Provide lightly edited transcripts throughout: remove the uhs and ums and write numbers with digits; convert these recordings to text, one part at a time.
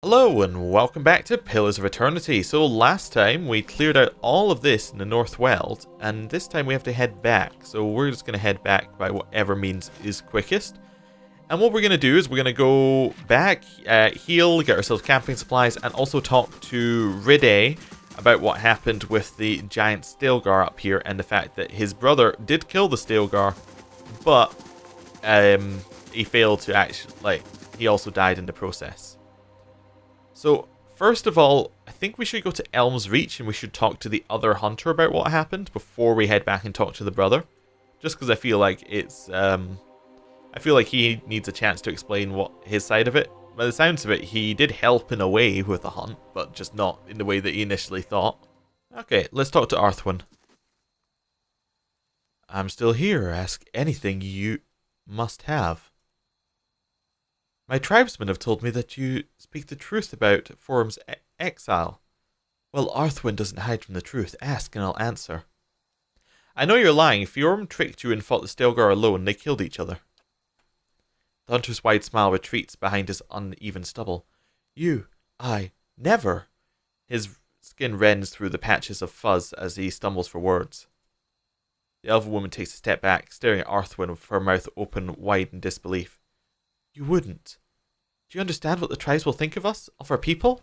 Hello and welcome back to Pillars of Eternity. So last time we cleared out all of this in the North Weald, and this time we have to head back. So we're just going to head back by whatever means is quickest. And what we're going to do is we're going to go back, heal, get ourselves camping supplies, and also talk to Ride about what happened with the giant Stilgar up here and the fact that his brother did kill the Stilgar, but he failed to actually, he also died in the process. So, first of all, I think we should go to Elm's Reach and we should talk to the other hunter about what happened before we head back and talk to the brother. Just because I feel like it's, I feel like he needs a chance to explain what his side of it. By the sounds of it, he did help in a way with the hunt, but just not in the way that he initially thought. Okay, let's talk to Arthwin. I'm still here. Ask anything you must have. My tribesmen have told me that you speak the truth about Forum's exile. Well, Arthwin doesn't hide from the truth. Ask and I'll answer. I know you're lying. Fiorum tricked you and fought the Stilgar alone. They killed each other. The hunter's wide smile retreats behind his uneven stubble. Never. His skin rends through the patches of fuzz as he stumbles for words. The elven woman takes a step back, staring at Arthwin with her mouth open wide in disbelief. You wouldn't. Do you understand what the tribes will think of us? Of our people?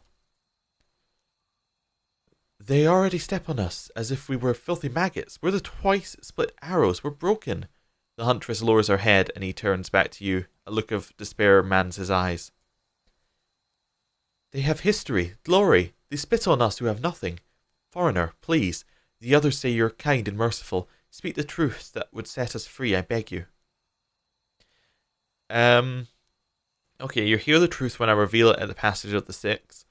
They already step on us as if we were filthy maggots. We're the twice split arrows. We're broken. The huntress lowers her head and he turns back to you. A look of despair mans his eyes. They have history, glory. They spit on us who have nothing. Foreigner, please. The others say you're kind and merciful. Speak the truth that would set us free, I beg you. Okay, you hear the truth when I reveal it at the passage of the Six.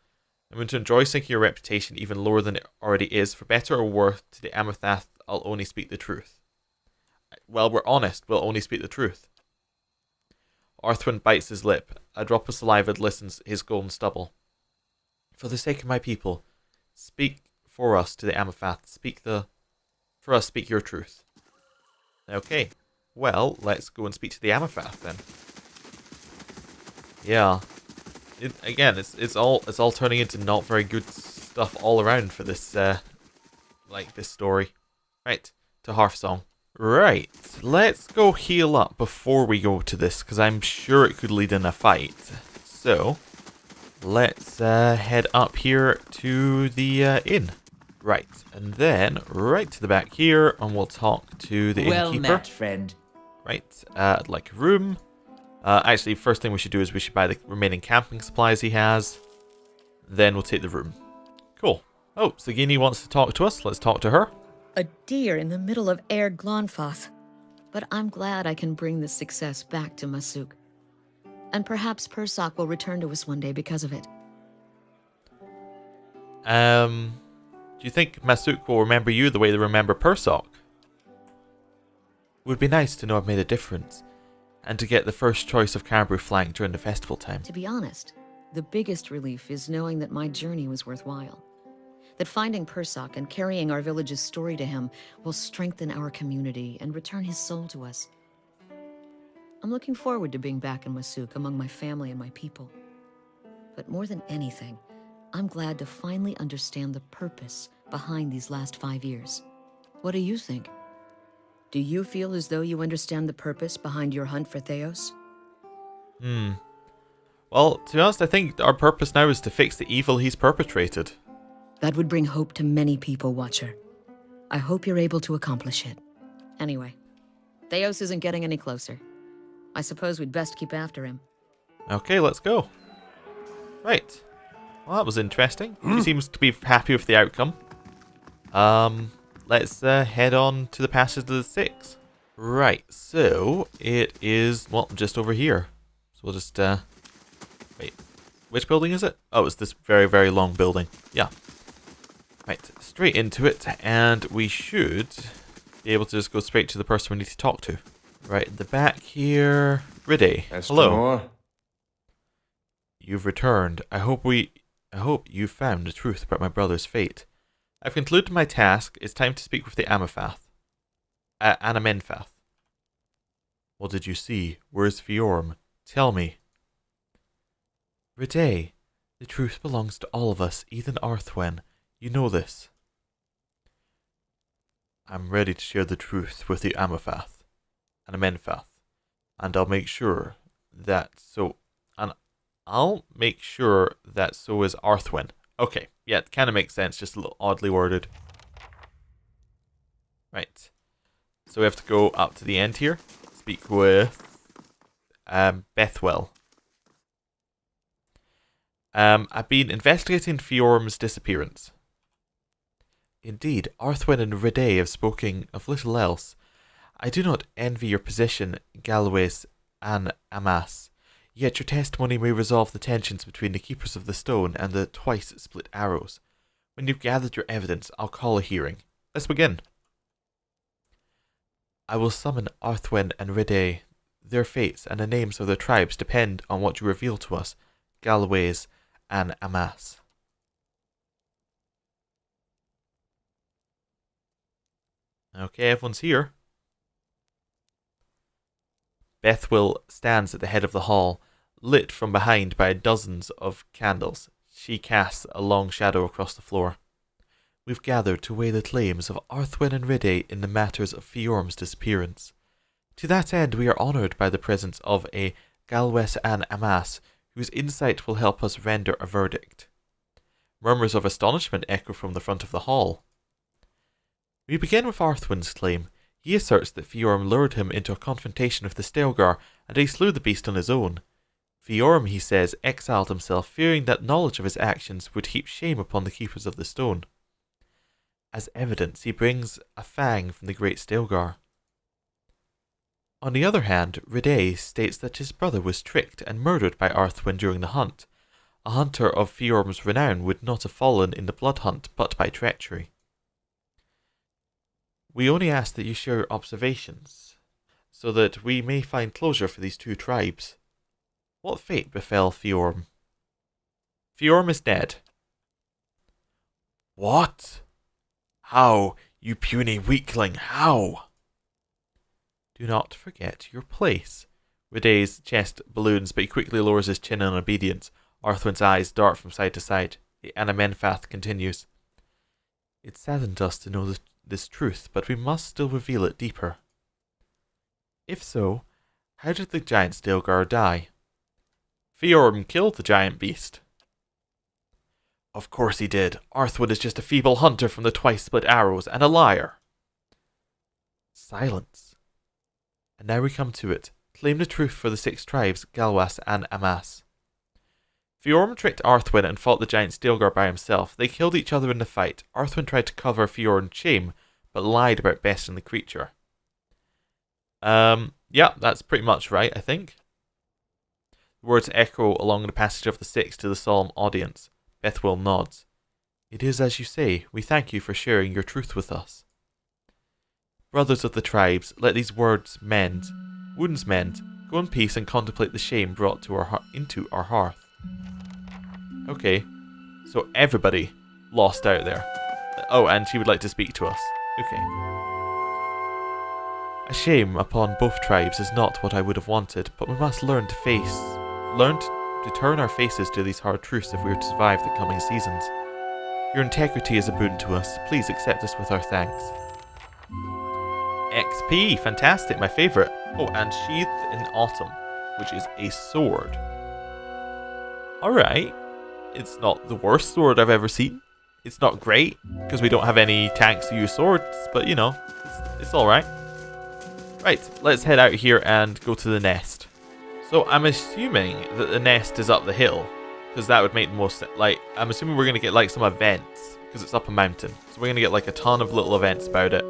I'm going to enjoy sinking your reputation even lower than it already is. For better or worse, to the Amethyst, I'll only speak the truth. Well, we're honest. We'll only speak the truth. Arthwin bites his lip. A drop of saliva glistens his golden stubble. For the sake of my people, speak for us to the Amethyst. For us, speak your truth. Okay. Well, let's go and speak to the Amethyst then. Yeah, it's all turning into not very good stuff all around for this this story. Right, to Hearthsong. Right, let's go heal up before we go to this because I'm sure it could lead in a fight. So let's head up here to the inn. Right, and then right to the back here, and we'll talk to the innkeeper. Well met, friend. Right, like a room. Actually, first thing we should do is we should buy the remaining camping supplies he has. Then we'll take the room. Cool. Oh, Sagini wants to talk to us. Let's talk to her. A deer in the middle of Air Glonfoth. But I'm glad I can bring this success back to Masuk. And perhaps Persoc will return to us one day because of it. Do you think Masuk will remember you the way they remember Persoc? It would be nice to know I've made a difference. And to get the first choice of Caribou flank during the festival time. To be honest, the biggest relief is knowing that my journey was worthwhile. That finding Persoc and carrying our village's story to him will strengthen our community and return his soul to us. I'm looking forward to being back in Masuk among my family and my people. But more than anything, I'm glad to finally understand the purpose behind these last 5 years. What do you think? Do you feel as though you understand the purpose behind your hunt for Theos? Well, to be honest, I think our purpose now is to fix the evil he's perpetrated. That would bring hope to many people, Watcher. I hope you're able to accomplish it. Anyway, Theos isn't getting any closer. I suppose we'd best keep after him. Okay, let's go. Right. Well, that was interesting. She seems to be happy with the outcome. Let's head on to the passage of the Six. Right, so it is, well, just over here. So we'll just, wait, which building is it? Oh, it's this very, very long building. Yeah. Right, straight into it, and we should be able to just go straight to the person we need to talk to. Right, at the back here, Ride. Hello. You've returned. I hope you found the truth about my brother's fate. I've concluded my task. It's time to speak with the Anamenfath. What did you see? Where's Fiorum? Tell me. Ride, The truth belongs to all of us, even Arthwen. You know this. I'm ready to share the truth with the Amafath and Amenfath, and I'll make sure that so is Arthwen. Okay, yeah, it kind of makes sense, just a little oddly worded. Right. So we have to go up to the end here. Speak with Bethwell. I've been investigating Fiorm's disappearance. Indeed, Arthwen and Rede have spoken of little else. I do not envy your position, Galways and Amas, yet your testimony may resolve the tensions between the Keepers of the Stone and the twice-split arrows. When you've gathered your evidence, I'll call a hearing. Let's begin. I will summon Arthwen and Rede. Their fates and the names of their tribes depend on what you reveal to us, Galways and Amas. Okay, everyone's here. Bethwell stands at the head of the hall, lit from behind by dozens of candles. She casts a long shadow across the floor. We've gathered to weigh the claims of Arthwen and Rede in the matters of Fiorm's disappearance. To that end, we are honoured by the presence of a Galwes and Amas, whose insight will help us render a verdict. Murmurs of astonishment echo from the front of the hall. We begin with Arthwen's claim. He asserts that Fiorm lured him into a confrontation with the Stelgar, and he slew the beast on his own. Fiorm, he says, exiled himself, fearing that knowledge of his actions would heap shame upon the Keepers of the Stone. As evidence, he brings a fang from the great Stelgar. On the other hand, Rede states that his brother was tricked and murdered by Arthwen during the hunt. A hunter of Fiorm's renown would not have fallen in the blood hunt, but by treachery. We only ask that you share your observations, so that we may find closure for these two tribes. What fate befell Fiorm? Fiorm is dead. What? How, you puny weakling, how? Do not forget your place. Rede's chest balloons, but he quickly lowers his chin in obedience. Arthwen's eyes dart from side to side. The Anamenfath continues. It saddened us to know this truth, but we must still reveal it deeper. If so, how did the giant Stelgar die? Fiorm killed the giant beast. Of course he did. Arthwen is just a feeble hunter from the twice-split arrows, and a liar. Silence. And now we come to it. Claim the truth for the 6 tribes, Galwas and Amas. Fiorm tricked Arthwen and fought the giant Stelgar by himself. They killed each other in the fight. Arthwen tried to cover Fiorm's shame, but lied about besting the creature. Yeah, that's pretty much right, I think. The words echo along the passage of the 6 to the solemn audience. Bethwell nods. It is as you say. We thank you for sharing your truth with us. Brothers of the tribes, let these wounds mend. Go in peace and contemplate the shame brought to into our hearth. Okay, so everybody lost out there. Oh, and she would like to speak to us. Okay. A shame upon both tribes is not what I would have wanted, but we must learn to turn our faces to these hard truths if we are to survive the coming seasons. Your integrity is a boon to us. Please accept this with our thanks. XP, fantastic, my favourite. Oh, and Sheathed in Autumn, which is a sword. Alright. It's not the worst sword I've ever seen. It's not great, because we don't have any tanks to use swords, but you know, it's alright. Right, let's head out here and go to the nest. So I'm assuming that the nest is up the hill, because that would make the most sense. Like, I'm assuming we're going to get like some events, because it's up a mountain. So we're going to get like a ton of little events about it,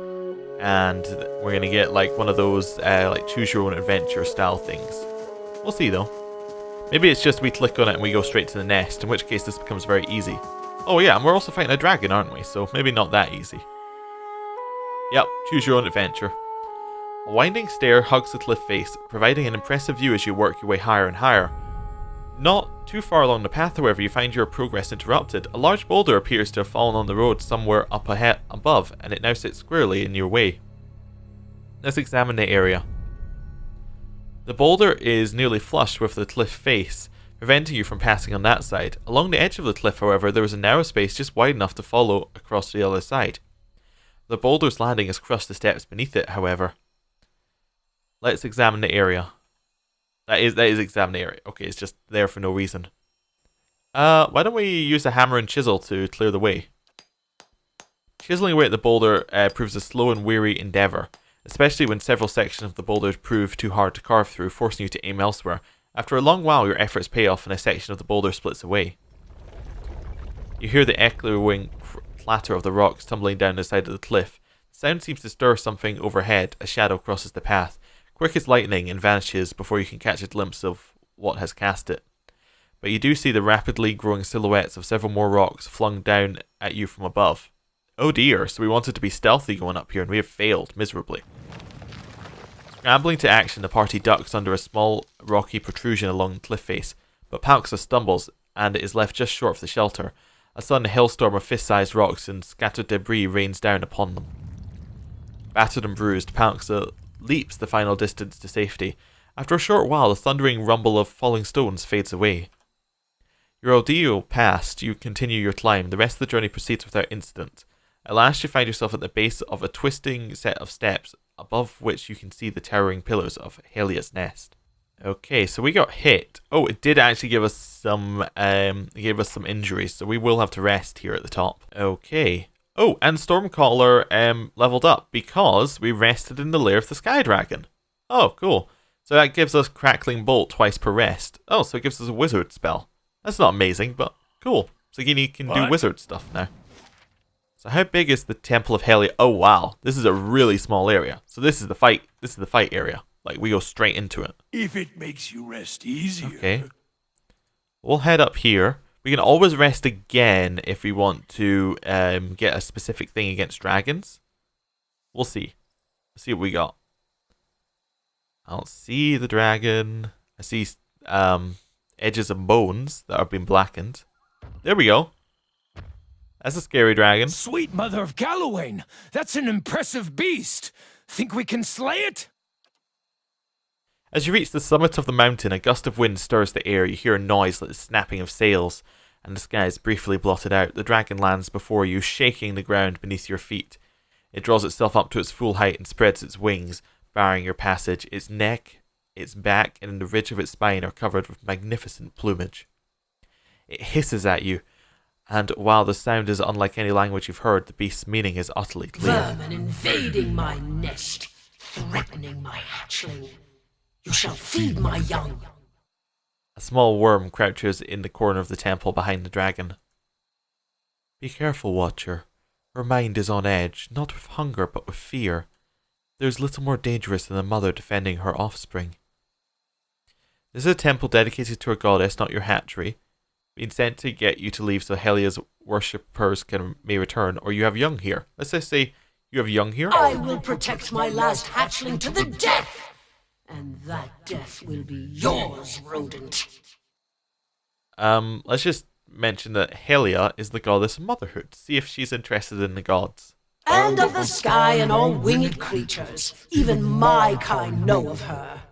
and we're going to get like one of those like choose your own adventure style things. We'll see though. Maybe it's just we click on it and we go straight to the nest, in which case this becomes very easy. Oh yeah, and we're also fighting a dragon, aren't we? So maybe not that easy. Yep, choose your own adventure. A winding stair hugs the cliff face, providing an impressive view as you work your way higher and higher. Not too far along the path, however, you find your progress interrupted. A large boulder appears to have fallen on the road somewhere up ahead above, and it now sits squarely in your way. Let's examine the area. The boulder is nearly flush with the cliff face, preventing you from passing on that side. Along the edge of the cliff, however, there was a narrow space just wide enough to follow across to the other side. The boulder's landing has crushed the steps beneath it, however. Let's examine the area. That is examine the area. Okay, it's just there for no reason. Why don't we use a hammer and chisel to clear the way? Chiseling away at the boulder proves a slow and weary endeavour, especially when several sections of the boulder prove too hard to carve through, forcing you to aim elsewhere. After a long while, your efforts pay off and a section of the boulder splits away. You hear the echoing clatter of the rocks tumbling down the side of the cliff. The sound seems to stir something overhead. A shadow crosses the path, quick as lightning, and vanishes before you can catch a glimpse of what has cast it. But you do see the rapidly growing silhouettes of several more rocks flung down at you from above. Oh dear, so we wanted to be stealthy going up here and we have failed miserably. Scrambling to action, the party ducks under a small rocky protrusion along the cliff face, but Palxa stumbles and is left just short of the shelter. A sudden hailstorm of fist-sized rocks and scattered debris rains down upon them. Battered and bruised, Palxa leaps the final distance to safety. After a short while, the thundering rumble of falling stones fades away. Your ordeal past, you continue your climb. The rest of the journey proceeds without incident. At last you find yourself at the base of a twisting set of steps, above which you can see the towering pillars of Helia's nest. Okay, so we got hit. Oh, it did actually give us some injuries, so we will have to rest here at the top. Okay. Oh, and Stormcaller leveled up because we rested in the lair of the Sky Dragon. Oh, cool. So that gives us Crackling Bolt twice per rest. Oh, so it gives us a wizard spell. That's not amazing, but cool. So you can do wizard stuff now. So how big is the Temple of Helia? Oh wow, this is a really small area. So this is the fight area. Like we go straight into it. If it makes you rest easier. Okay. We'll head up here. We can always rest again if we want to get a specific thing against dragons. We'll see. Let's see what we got. I don't see the dragon. I see edges and bones that have been blackened. There we go. That's a scary dragon. Sweet mother of Gallowayne, that's an impressive beast. Think we can slay it? As you reach the summit of the mountain, a gust of wind stirs the air. You hear a noise like the snapping of sails, and the sky is briefly blotted out. The dragon lands before you, shaking the ground beneath your feet. It draws itself up to its full height and spreads its wings, barring your passage. Its neck, its back, and the ridge of its spine are covered with magnificent plumage. It hisses at you, and while the sound is unlike any language you've heard, the beast's meaning is utterly clear. Vermin invading my nest, threatening my hatchling. You shall feed my young. A small worm crouches in the corner of the temple behind the dragon. Be careful, Watcher. Her mind is on edge, not with hunger but with fear. There is little more dangerous than a mother defending her offspring. This is a temple dedicated to a goddess, not your hatchery. Being sent to get you to leave so Helia's worshippers may return, or you have young here. Let's just say you have young here. I will protect my last hatchling to the death, and that death will be yours, rodent. Let's just mention that Helia is the goddess of motherhood. See if she's interested in the gods. And of the sky and all winged creatures. Even my kind know of her.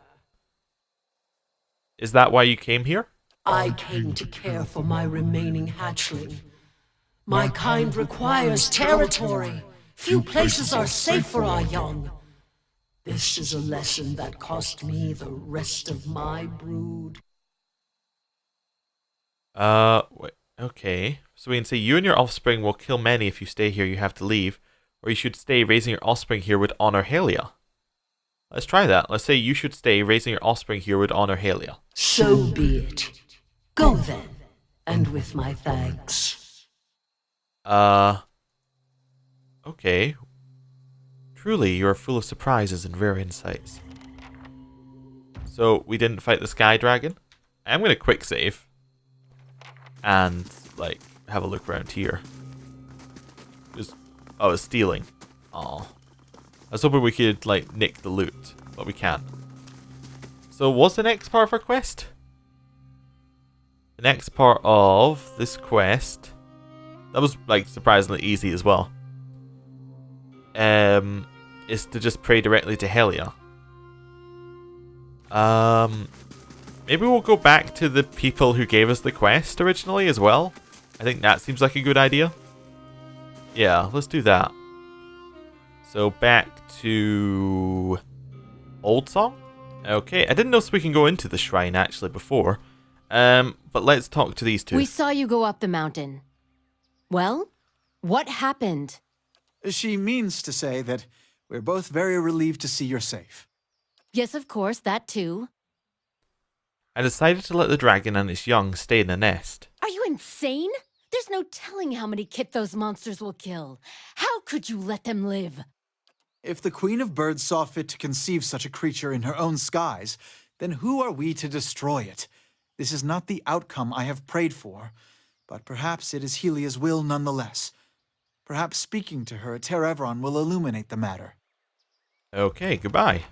Is that why you came here? I came to care for my remaining hatchling. My kind requires territory. Few places are safe for our young. This is a lesson that cost me the rest of my brood. Wait, okay. So we can say you and your offspring will kill many if you stay here, you have to leave. Or you should stay, raising your offspring here would honor Helia. Let's try that. Let's say you should stay, raising your offspring here would honor Helia. So be it. Go then, and with my thanks. Okay. Truly, you are full of surprises and rare insights. So, we didn't fight the Sky Dragon? I'm gonna quick save. And, like, have a look around here. Oh, it's stealing. Aw. I was hoping we could, like, nick the loot, but we can't. So, what's the next part of our quest? The next part of this quest... That was, like, surprisingly easy as well. Is to just pray directly to Helia. maybe we'll go back to the people who gave us the quest originally as well. I think that seems like a good idea. Yeah, let's do that. So back to Old Song. Okay, I didn't know we can go into the shrine actually before. But let's talk to these two. We saw you go up the mountain. Well, what happened? She means to say that we're both very relieved to see you're safe. Yes, of course, that too. I decided to let the dragon and its young stay in the nest. Are you insane? There's no telling how many kit those monsters will kill. How could you let them live? If the Queen of Birds saw fit to conceive such a creature in her own skies, then who are we to destroy it? This is not the outcome I have prayed for, but perhaps it is Helia's will nonetheless. Perhaps speaking to her at Terevron will illuminate the matter. Okay, goodbye.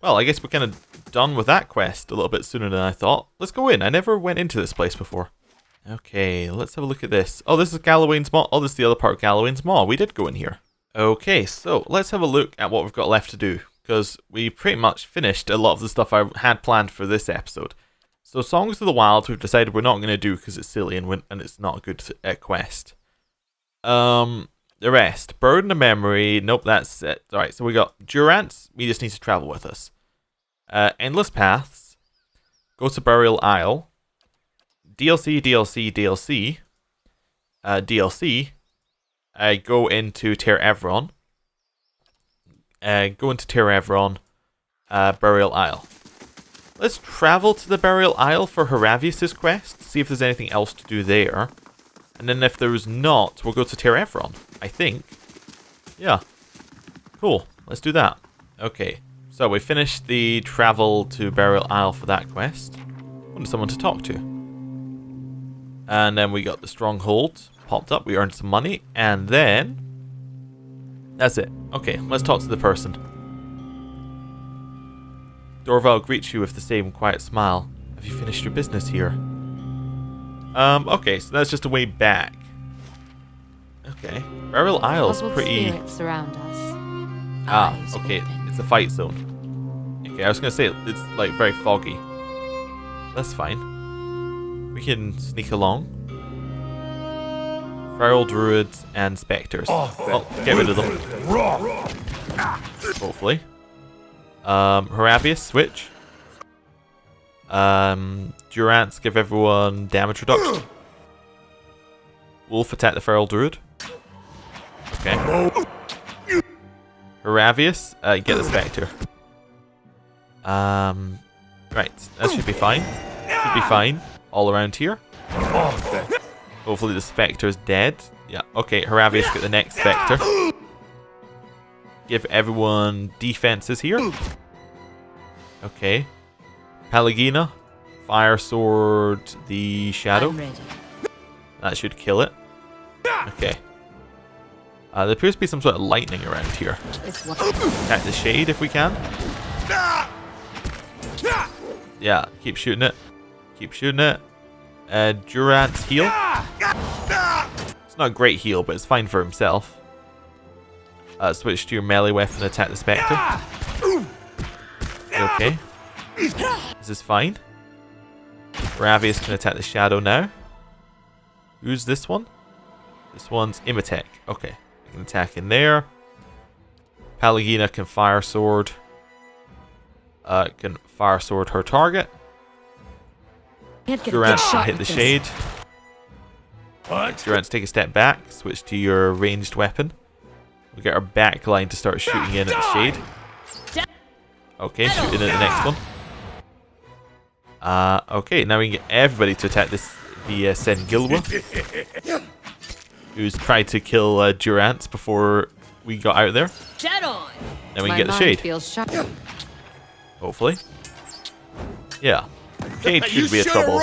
Well, I guess we're kind of done with that quest a little bit sooner than I thought. Let's go in. I never went into this place before. Okay, let's have a look at this. Oh, this is Gallowayne's Maw. Oh, this is the other part of Gallowayne's Maw. We did go in here. Okay, so let's have a look at what we've got left to do, because we pretty much finished a lot of the stuff I had planned for this episode. So Songs of the Wild, we've decided we're not going to do because it's silly and it's not a good quest. The rest. Burden of Memory. Nope, that's it. Alright, so we got Durance. We just need to travel with us. Endless Paths. Go to Burial Isle. DLC. DLC. Go into Terevron. Burial Isle. Let's travel to the Burial Isle for Haravius' quest. See if there's anything else to do there. And then if there's not, we'll go to Terevron, I think. Yeah. Cool. Let's do that. Okay. So we finished the travel to Burial Isle for that quest. Wanted someone to talk to. And then we got the stronghold. Popped up. We earned some money. And then... that's it. Okay. Let's talk to the person. Dorval greets you with the same quiet smile. Have you finished your business here? Okay, so that's just a way back. Okay. Burial Isle's pretty... spirits surround us. Ah, okay, it's a fight zone. Okay, I was gonna say it's like very foggy. That's fine. We can sneak along. Feral druids and specters. Oh, get rid of them. Hopefully. Haravius, switch. Durance, give everyone damage reduction. Wolf, attack the feral druid. Okay. Haravius, get the spectre. Right, that should be fine. Should be fine all around here. Hopefully the spectre is dead. Yeah, okay, Haravius, get the next spectre. Give everyone defenses here. Okay. Pallegina, fire sword the shadow. That should kill it. Okay. There appears to be some sort of lightning around here. Attack the shade if we can. Yeah, keep shooting it. Keep shooting it. Durance heal. It's not a great heal, but it's fine for himself. Switch to your melee weapon and attack the spectre. Okay. Is this fine? Haravius can attack the shadow now. Who's this one? This one's Imatech. Okay. I can attack in there. Pallegina can fire sword. Can fire sword her target. Durance can hit the shade. Durance, take a step back. Switch to your ranged weapon. We'll get our back line to start shooting in at the shade. Okay, shooting at the next one. Okay, now we can get everybody to attack the Sengilwa, who's tried to kill Durance before we got out there. Then we can get the shade. Hopefully. Yeah. Shade should be a trouble.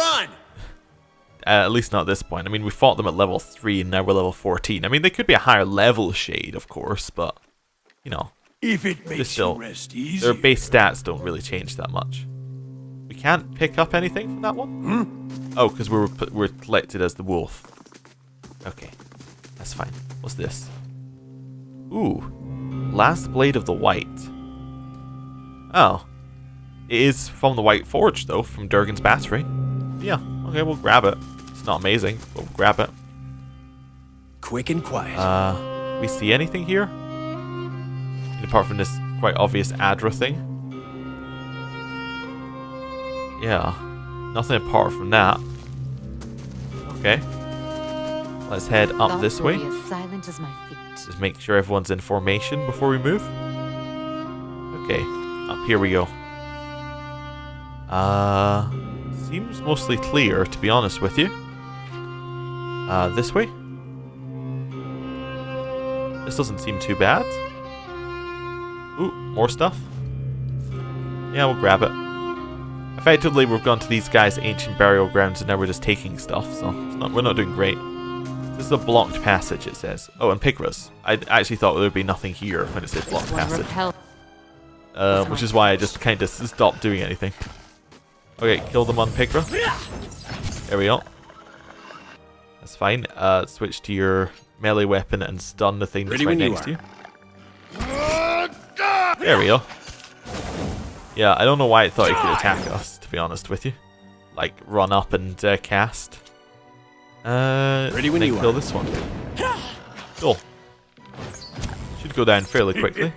At least not at this point. I mean, we fought them at level 3 and now we're level 14. I mean, they could be a higher level shade, of course, but, you know. If it makes still, you rest easy. their base stats don't really change that much. We can't pick up anything from that one? Oh, because we're collected as the wolf. Okay, that's fine. What's this? Ooh, Last Blade of the White. Oh, It is from the White Forge, though, from Durgan's Battery. Yeah, okay, we'll grab it. It's not amazing, but we'll grab it. Quick and quiet. We see anything here? Apart from this quite obvious Adra thing. Yeah, nothing apart from that. Okay. Let's head up this way. As silent as my feet. Just make sure everyone's in formation before we move. Okay, up here we go. Seems mostly clear, to be honest with you. This way? This doesn't seem too bad. Ooh, more stuff. Yeah, we'll grab it. Effectively, we've gone to these guys' ancient burial grounds and now we're just taking stuff, so we're not doing great. This is a blocked passage, it says. Oh, and Pigras. I actually thought there would be nothing here when it said blocked passage. Which is why I just kind of stopped doing anything. Okay, kill them on Pigra. There we go. That's fine. Switch to your melee weapon and stun the thing that's right next to you. There we go. Yeah, I don't know why it thought it could attack us, to be honest with you. Like, run up and cast. Ready when you kill this one. Cool. Should go down fairly quickly.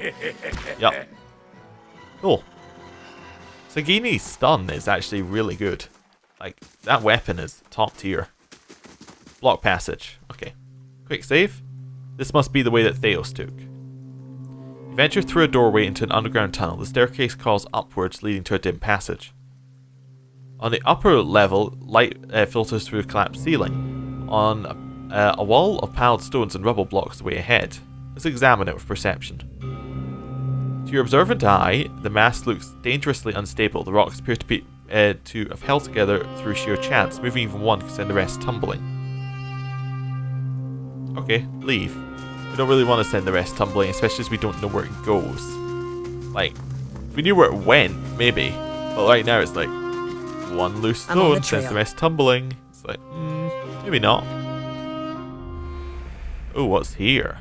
Yep. Cool. Sagini's stun is actually really good. Like, that weapon is top tier. Block passage. Okay. Quick save. This must be the way that Theos took. You venture through a doorway into an underground tunnel. The staircase calls upwards, leading to a dim passage. On the upper level, light filters through a collapsed ceiling. On a wall of piled stones and rubble blocks the way ahead. Let's examine it with perception. To your observant eye, the mass looks dangerously unstable. The rocks appear to have held together through sheer chance. Moving even one could send the rest tumbling. Okay, leave. We don't really want to send the rest tumbling, especially as we don't know where it goes. Like, if we knew where it went, maybe. But right now it's like, one loose stone sends the rest tumbling. It's like, maybe not. Oh, what's here?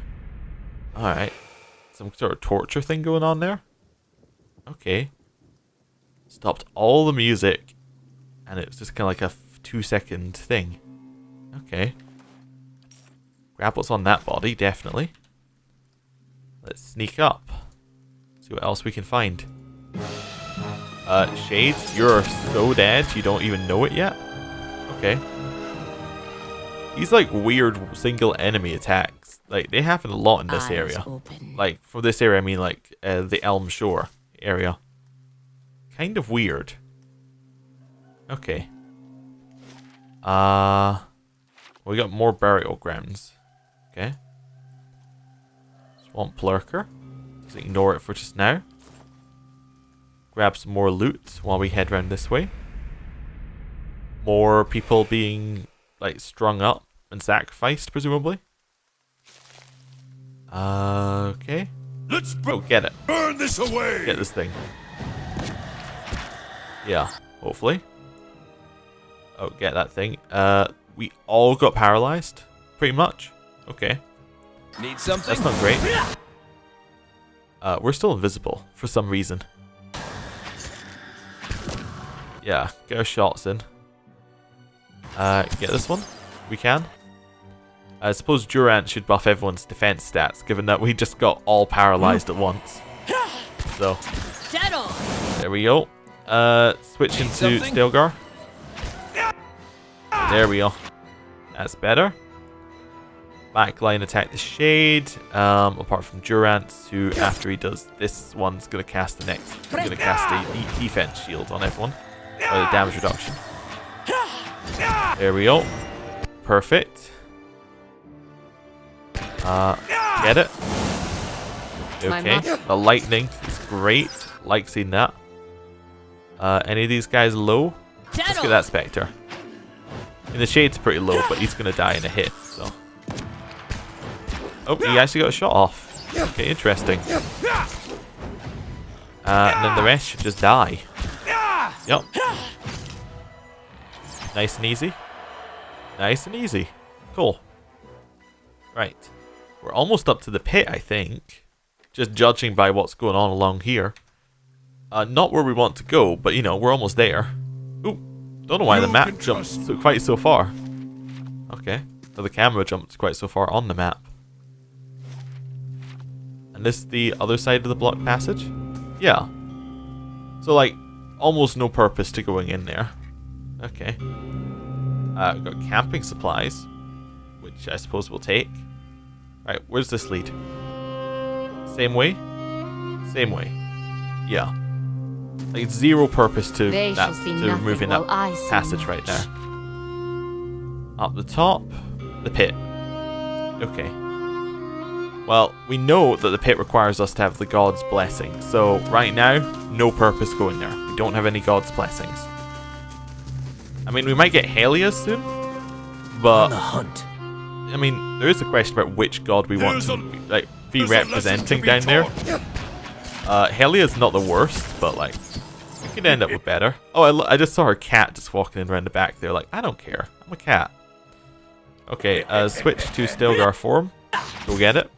Alright. Some sort of torture thing going on there? Okay. Stopped all the music. And it was just kind of like a 2-second thing. Okay. Grab what's on that body, definitely. Let's sneak up. See what else we can find. Shades, you're so dead, you don't even know it yet? Okay. These, like, weird single enemy attacks. Like, they happen a lot in this area. Like, for this area, I mean, like, the Elm Shore area. Kind of weird. Okay. We got more burial grounds. Okay. Swamp Lurker. Just ignore it for just now. Grab some more loot while we head round this way. More people being, like, strung up and sacrificed, presumably. Okay. Let's get it. burn this away. Get this thing. Yeah, hopefully. Oh, get that thing. We all got paralyzed, pretty much. Okay. Need something? That's not great. We're still invisible for some reason. Yeah, get our shots in. Get this one. We can. I suppose Durant should buff everyone's defense stats, given that we just got all paralyzed at once. So, there we go. Switch into Stilgar. There we go. That's better. Backline attack the Shade. Apart from Durant, who after he does this one's gonna cast the next. Gonna cast a defense shield on everyone. Or the damage reduction. There we go. Perfect. Get it? Okay. The lightning is great. Like seeing that. Any of these guys low? Let's get that Spectre. And the Shade's pretty low, but he's gonna die in a hit, so. Oh, he actually got a shot off. Okay, interesting. And then the rest should just die. Yep. Nice and easy. Nice and easy. Cool. Right. We're almost up to the pit, I think. Just judging by what's going on along here. Not where we want to go, but you know, we're almost there. Ooh, don't know why the map jumped quite so far. Okay, so the camera jumped quite so far on the map. And this is the other side of the block passage? Yeah. So like, almost no purpose to going in there. Okay. We've got camping supplies, which I suppose we'll take. Right, where's this lead? Same way? Same way. Yeah. Like, zero purpose to removing that passage right there. Up the top, the pit. Okay. Well, we know that the pit requires us to have the god's blessing, so right now, no purpose going there. We don't have any god's blessings. I mean, we might get Helios soon, but On the hunt. I mean, there is a question about which god we want to be representing down there. Helia's not the worst, but like, we could end up with better. Oh, I just saw her cat just walking in around the back there. Like, I don't care. I'm a cat. Okay, switch to Stilgar form. Go get it.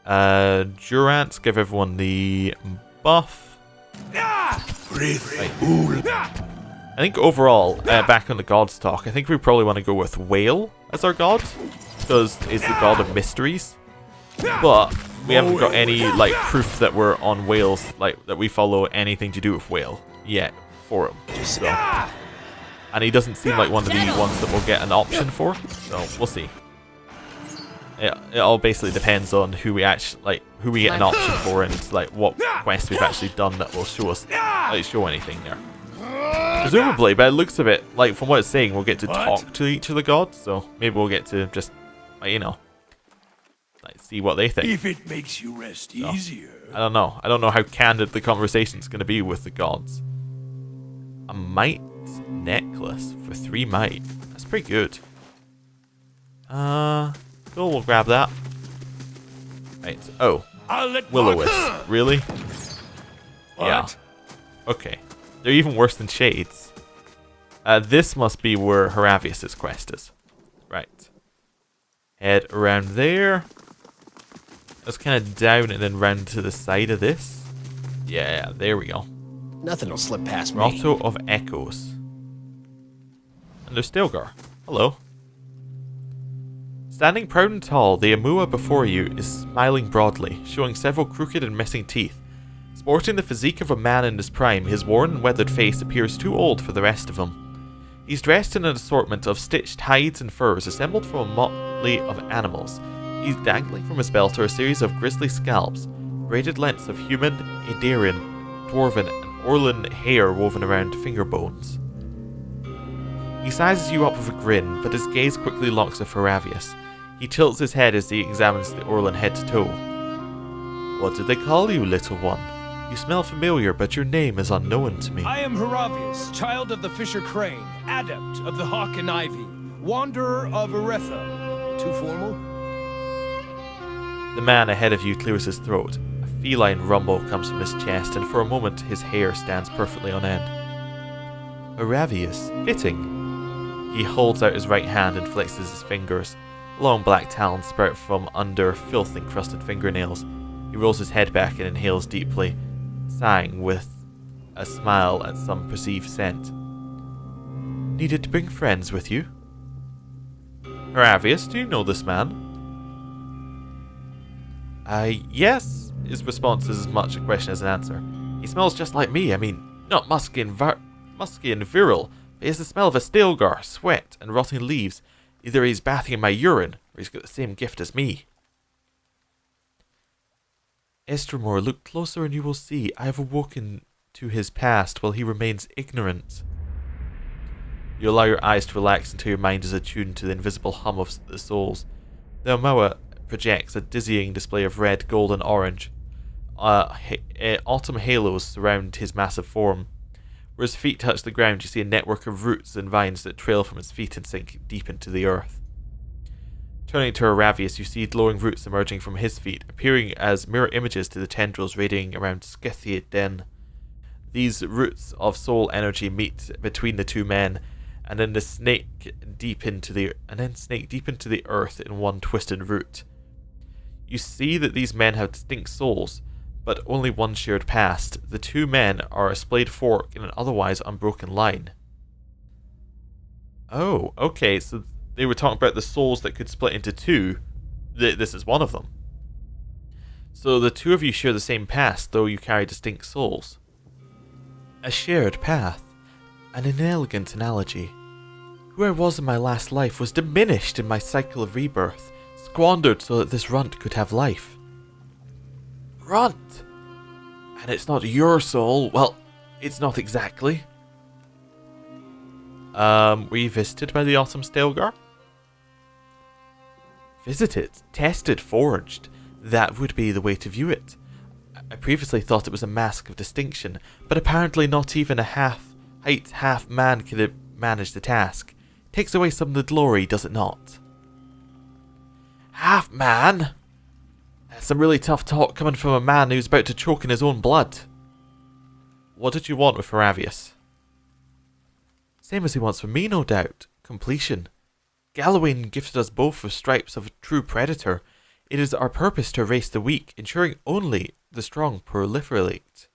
Durants, give everyone the buff. Right. I think overall, back on the gods talk, I think we probably want to go with Whale as our god, because it's the god of mysteries. But we haven't got any like proof that we're on Whale's, like that we follow anything to do with Whale yet for him. So. And he doesn't seem like one of the ones that we'll get an option for, so we'll see. It all basically depends on who we actually who we get an option for, and like what quest we've actually done that will show us show anything there. Presumably, by the looks of it, like from what it's saying, we'll get to talk to each of the gods, so maybe we'll get to just, you know, like see what they think. If it makes you rest easier. I don't know. I don't know how candid the conversation's going to be with the gods. A might necklace for 3 might. That's pretty good. Cool, we'll grab that. Right. Oh, Will-O-Wisp. Really? Yeah. Okay. They're even worse than Shades. This must be where Heravius' quest is. Right. Head around there. Let's kind of down and then round to the side of this. Yeah, there we go. Nothing will slip past me. Grotto of Echoes. And there's Stilgar. Hello. Standing proud and tall, the Amua before you is smiling broadly, showing several crooked and missing teeth. Sporting the physique of a man in his prime, his worn and weathered face appears too old for the rest of him. He's dressed in an assortment of stitched hides and furs assembled from a motley of animals. He's dangling from his belt are a series of grisly scalps, braided lengths of human, Adarian, Dwarven, and Orlan hair woven around finger bones. He sizes you up with a grin, but his gaze quickly locks with Heravius. He tilts his head as he examines the Orlan head to toe. What did they call you, little one? You smell familiar, but your name is unknown to me. I am Heravius, child of the Fisher Crane, adept of the Hawk and Ivy, wanderer of Eretha. Too formal? The man ahead of you clears his throat. A feline rumble comes from his chest, and for a moment his hair stands perfectly on end. Heravius, fitting. He holds out his right hand and flexes his fingers. Long black talons sprout from under filth-encrusted fingernails. He rolls his head back and inhales deeply, sighing with a smile at some perceived scent. Needed to bring friends with you? Heravius, do you know this man? Yes. His response is as much a question as an answer. He smells just like me. I mean, not musky and virile, but he has the smell of a Stilgar, sweat, and rotting leaves. Either he's bathing in my urine, or he's got the same gift as me. Estremor, look closer and you will see. I have awoken to his past while he remains ignorant. You allow your eyes to relax until your mind is attuned to the invisible hum of the souls. The Omoa projects a dizzying display of red, gold, and orange. Autumn halos surround his massive form. Where his feet touch the ground, you see a network of roots and vines that trail from his feet and sink deep into the earth. Turning to Heravius, you see glowing roots emerging from his feet, appearing as mirror images to the tendrils radiating around Scythian. These roots of soul energy meet between the two men, and then snake deep into the earth in one twisted root. You see that these men have distinct souls, but only one shared past. The two men are a splayed fork in an otherwise unbroken line. Oh, okay, so they were talking about the souls that could split into two. This is one of them. So the two of you share the same past, though you carry distinct souls. A shared path. An inelegant analogy. Who I was in my last life was diminished in my cycle of rebirth, squandered so that this runt could have life. Runt! And it's not your soul. Well, it's not exactly. Were you visited by the awesome Stilgar? Visited, tested, forged. That would be the way to view it. I previously thought it was a mask of distinction, but apparently not even a half-height, half-man could have managed the task. Takes away some of the glory, does it not? Half-man? That's some really tough talk coming from a man who's about to choke in his own blood. What did you want with Faravius? Same as he wants from me, no doubt. Completion. Galawain gifted us both with stripes of a true predator. It is our purpose to erase the weak, ensuring only the strong proliferate.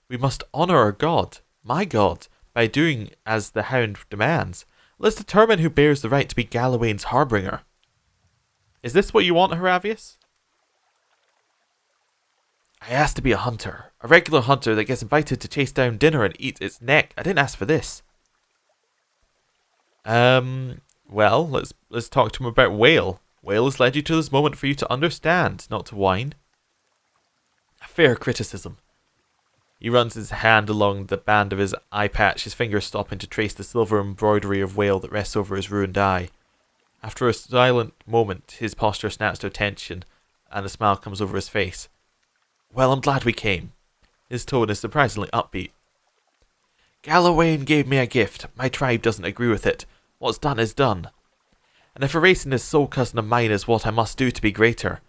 We must honour our god, my god, by doing as the hound demands. Let's determine who bears the right to be Galawain's harbinger. Is this what you want, Haravius? I asked to be a hunter. A regular hunter that gets invited to chase down dinner and eat its neck. I didn't ask for this. Well, let's talk to him about Whale. Whale has led you to this moment for you to understand, not to whine. A fair criticism. He runs his hand along the band of his eye patch, his fingers stopping to trace the silver embroidery of Whale that rests over his ruined eye. After a silent moment, his posture snaps to attention, and a smile comes over his face. Well, I'm glad we came. His tone is surprisingly upbeat. Galawain gave me a gift. My tribe doesn't agree with it. What's done is done. And if erasing this soul cousin of mine is what I must do to be greater,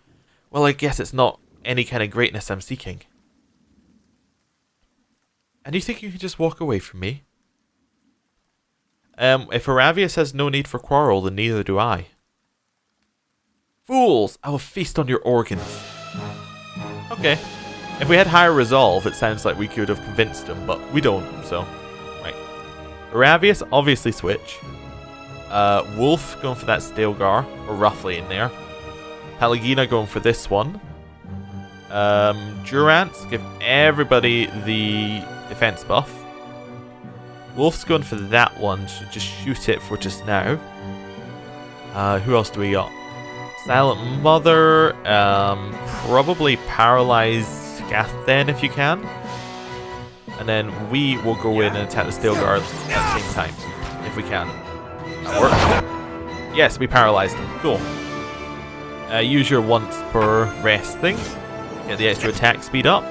well, I guess it's not any kind of greatness I'm seeking. And you think you can just walk away from me? If Aravius has no need for quarrel, then neither do I. Fools! I will feast on your organs. Okay. If we had higher resolve, it sounds like we could have convinced him, but we don't, so... Right. Aravius, obviously switch. Wolf going for that Stilgar, or roughly in there. Pallegina going for this one. Durant, give everybody the defense buff. Wolf's going for that one, should just shoot it for just now. Who else do we got? Silent Mother, probably paralyze Scath then if you can. And then we will go in and attack the Stilgar at the same time, if we can. That works. Yes, we paralyzed him. Cool. Use your once per rest thing. Get the extra attack speed up.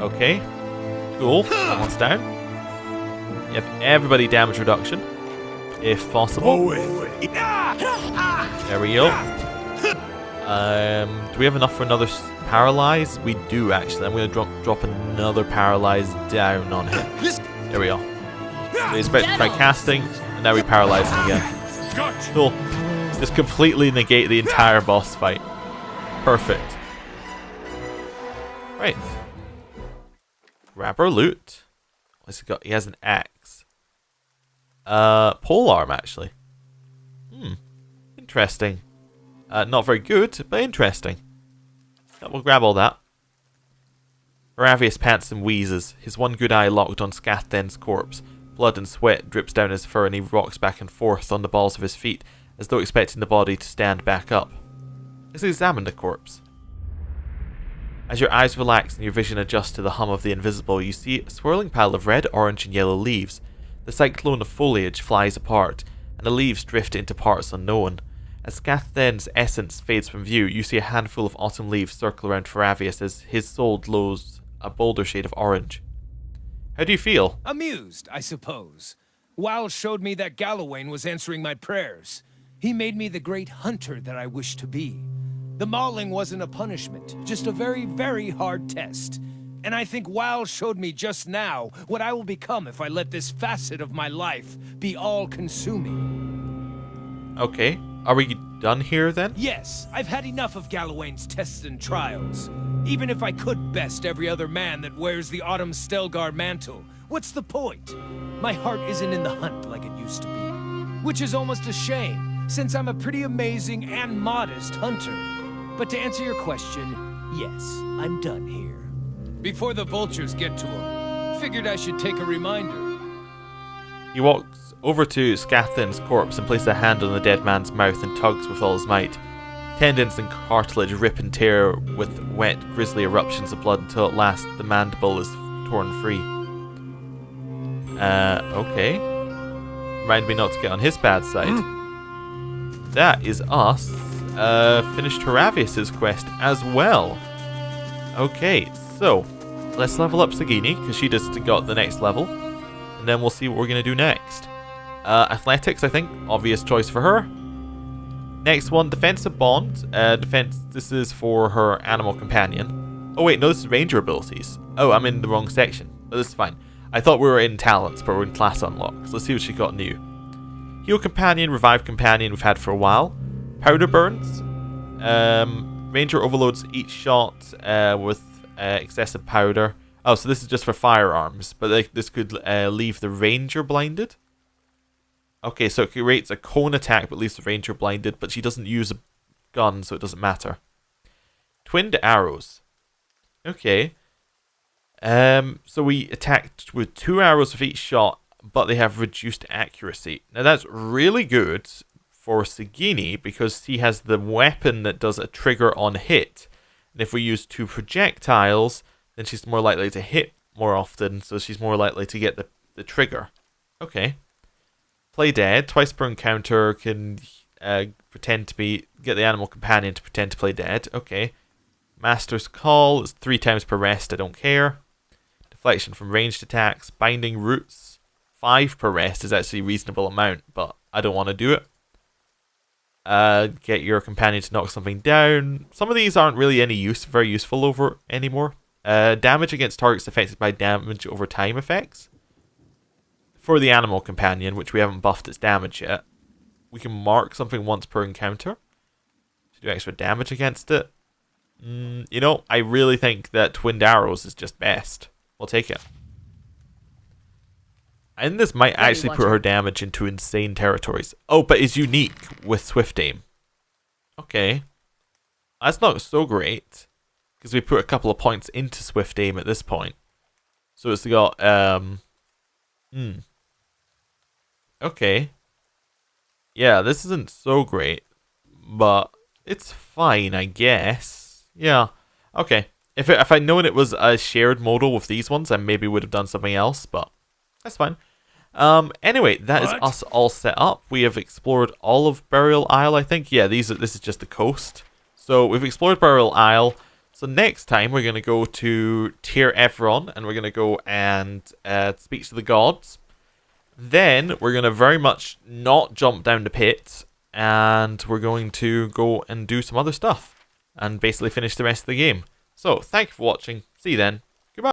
Okay. Cool. That one's down. You have everybody damage reduction, if possible. There we go. Do we have enough for another paralyze? We do actually. I'm going to drop another paralyze down on him. There we go. So he's about to try casting, and now we paralyze him again. Cool. Just completely negate the entire boss fight. Perfect. Right. Grab our loot. What's he got? He has an axe. Polearm, actually. Interesting. Not very good, but interesting. We'll grab all that. Aravius pants and wheezes, his one good eye locked on Scathen's corpse. Blood and sweat drips down his fur and he rocks back and forth on the balls of his feet, as though expecting the body to stand back up. Let's examine the corpse. As your eyes relax and your vision adjusts to the hum of the invisible, you see a swirling pile of red, orange and yellow leaves. The cyclone of foliage flies apart, and the leaves drift into parts unknown. As Scathen's essence fades from view, you see a handful of autumn leaves circle around Faravius as his soul glows a bolder shade of orange. How do you feel? Amused, I suppose. Wal showed me that Galawain was answering my prayers. He made me the great hunter that I wished to be. The mauling wasn't a punishment, just a very, very hard test. And I think Wal showed me just now what I will become if I let this facet of my life be all-consuming. Okay. Are we done here then? Yes, I've had enough of Galawain's tests and trials. Even if I could best every other man that wears the Autumn Stelgar mantle, what's the point? My heart isn't in the hunt like it used to be. Which is almost a shame, since I'm a pretty amazing and modest hunter. But to answer your question, yes, I'm done here. Before the vultures get to him, figured I should take a reminder. He walks over to Scathen's corpse and places a hand on the dead man's mouth and tugs with all his might. Tendons and cartilage rip and tear with wet, grisly eruptions of blood until at last the mandible is torn free. Okay. Remind me not to get on his bad side. That is us. Finished Horavius's quest as well. Okay, so let's level up Sagini, because she just got the next level. And then we'll see what we're going to do next. Athletics, I think. Obvious choice for her. Next one, Defensive Bond. This is for her animal companion. Oh wait, no, this is ranger abilities. Oh, I'm in the wrong section. But this is fine. I thought we were in talents, but we're in class unlocks. Let's see what she got new. Heal companion, revive companion we've had for a while. Powder burns. Ranger overloads each shot with excessive powder. Oh, so this is just for firearms, but this could leave the ranger blinded. Okay, so it creates a cone attack but leaves the ranger blinded, but she doesn't use a gun, so it doesn't matter. Twinned arrows. Okay. So we attacked with 2 arrows with each shot, but they have reduced accuracy. Now that's really good for Sagini because he has the weapon that does a trigger on hit. And if we use 2 projectiles, then she's more likely to hit more often, so she's more likely to get the trigger. Okay. Play dead. Twice per encounter can get the animal companion to pretend to play dead. Okay. Master's Call is 3 times per rest. I don't care. Deflection from ranged attacks. Binding Roots. 5 per rest is actually a reasonable amount, but I don't want to do it. Get your companion to knock something down. Some of these aren't really very useful anymore. Damage against targets affected by damage over time effects. For the animal companion, which we haven't buffed its damage yet, we can mark something once per encounter to do extra damage against it. You know, I really think that Twinned Arrows is just best. We'll take it. And this might actually put her damage into insane territories. Oh, but it's unique with Swift Aim. Okay. That's not so great, because we put a couple of points into Swift Aim at this point. So it's got, okay. Yeah, this isn't so great, but it's fine, I guess. Yeah, okay. If I'd known it was a shared modal with these ones, I maybe would have done something else, but that's fine. Anyway, that is us all set up. We have explored all of Burial Isle, I think. Yeah, this is just the coast. So we've explored Burial Isle. So next time we're going to go to Tyr Evron, and we're going to go and speak to the gods. Then we're going to very much not jump down the pit, and we're going to go and do some other stuff, and basically finish the rest of the game. So, thank you for watching. See you then.